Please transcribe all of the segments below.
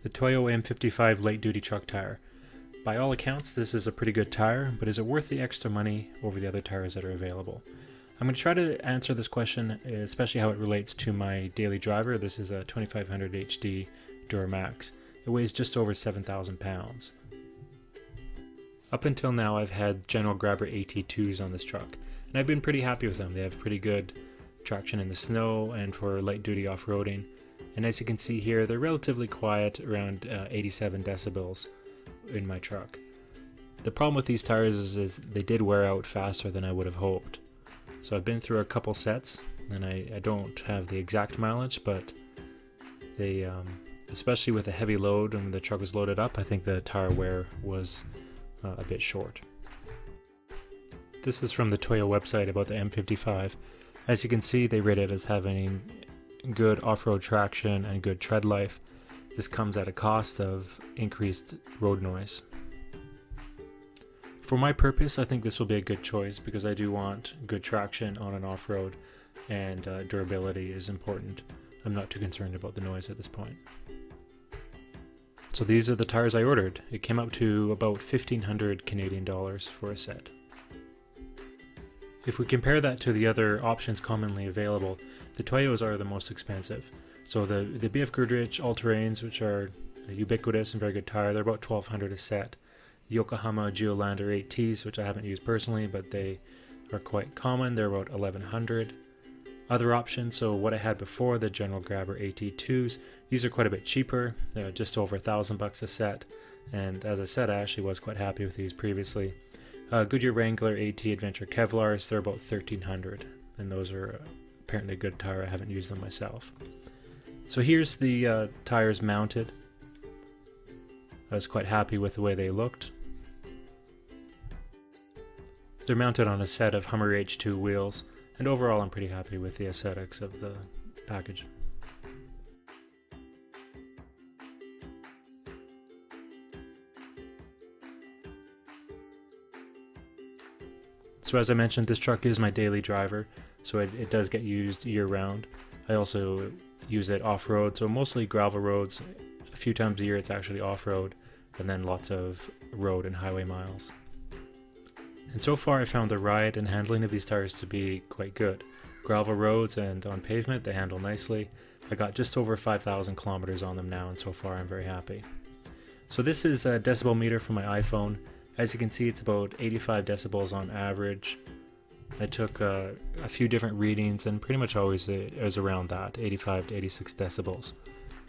the Toyo M-55 light duty truck tire. By all accounts, this is a pretty good tire, but is it worth the extra money over the other tires that are available? I'm going to try to answer this question, especially how it relates to my daily driver. This is a 2500 HD Duramax. It weighs just over 7,000 pounds. Up until now, I've had General Grabber AT2s on this truck, and I've been pretty happy with them. They have pretty good traction in the snow and for light duty off-roading. And as you can see here, they're relatively quiet, around 87 decibels in my truck. The problem with these tires is they did wear out faster than I would have hoped. So I've been through a couple sets, and I don't have the exact mileage, but they, especially with a heavy load and the truck was loaded up, I think the tire wear was a bit short. This is from the Toyo website about the M55. As you can see, they rate it as having good off-road traction and good tread life. This comes at a cost of increased road noise. For my purpose, I think this will be a good choice because I do want good traction on an off-road, and durability is important. I'm not too concerned about the noise at this point. So these are the tires I ordered. It came up to about 1,500 Canadian dollars for a set. If we compare that to the other options commonly available, the Toyos are the most expensive. So the BF Goodrich All-Terrains, which are ubiquitous and very good tire, they're about $1,200 a set. The Yokohama Geolander 8Ts, which I haven't used personally, but they are quite common, they're about $1,100. Other options, so what I had before, the General Grabber AT2s, these are quite a bit cheaper, just over $1,000 a set. And as I said, I actually was quite happy with these previously. Goodyear Wrangler AT Adventure Kevlars, they're about $1,300, and those are apparently a good tire. I haven't used them myself. So here's the tires mounted. I was quite happy with the way they looked. They're mounted on a set of Hummer H2 wheels, and overall I'm pretty happy with the aesthetics of the package. So as I mentioned, this truck is my daily driver, so it does get used year-round. I also use it off-road, so mostly gravel roads. A few times a year it's actually off-road, and then lots of road and highway miles. And so far I found the ride and handling of these tires to be quite good. Gravel roads and on pavement they handle nicely. I got just over 5,000 kilometers on them now, and so far I'm very happy. So this is a decibel meter from my iPhone. As you can see, it's about 85 decibels on average. I took a few different readings, and pretty much always it was around that, 85 to 86 decibels.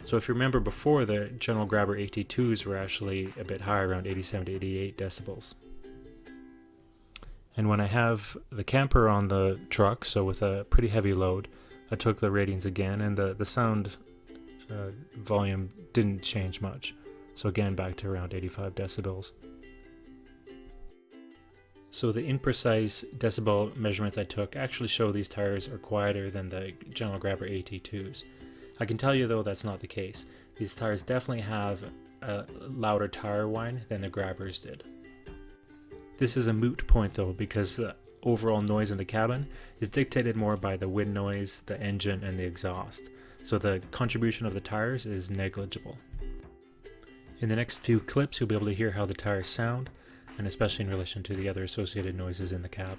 So if you remember before, the General Grabber AT2s were actually a bit higher, around 87 to 88 decibels. And when I have the camper on the truck, so with a pretty heavy load, I took the ratings again, and the sound volume didn't change much. So again, back to around 85 decibels. So the imprecise decibel measurements I took actually show these tires are quieter than the General Grabber AT2s. I can tell you though that's not the case. These tires definitely have a louder tire whine than the Grabbers did. This is a moot point though, because the overall noise in the cabin is dictated more by the wind noise, the engine, and the exhaust. So the contribution of the tires is negligible. In the next few clips you'll be able to hear how the tires sound, and especially in relation to the other associated noises in the cab.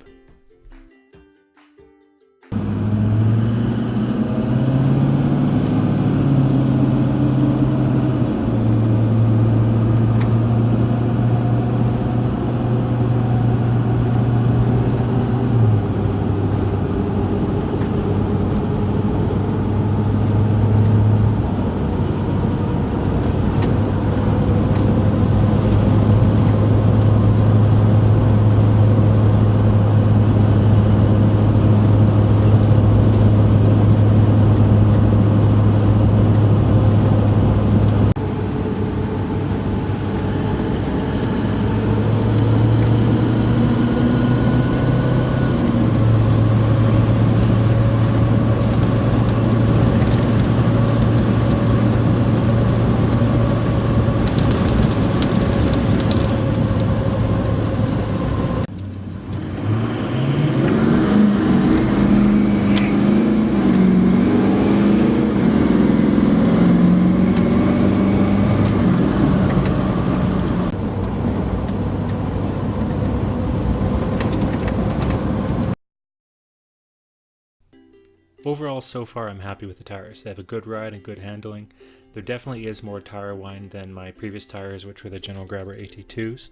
Overall, so far I'm happy with the tires. They have a good ride and good handling. There definitely is more tire wind than my previous tires, which were the General Grabber AT2s,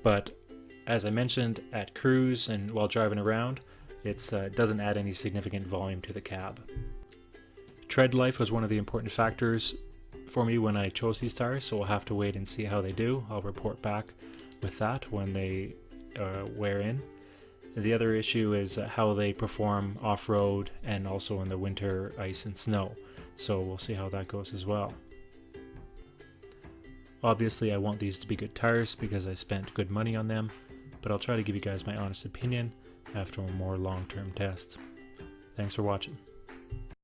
but as I mentioned, at cruise and while driving around, it doesn't add any significant volume to the cab. Tread life was one of the important factors for me when I chose these tires, so we'll have to wait and see how they do. I'll report back with that when they wear in. The other issue is how they perform off-road and also in the winter ice and snow, so we'll see how that goes as well. Obviously I want these to be good tires because I spent good money on them, but I'll try to give you guys my honest opinion after a more long-term test. Thanks for watching.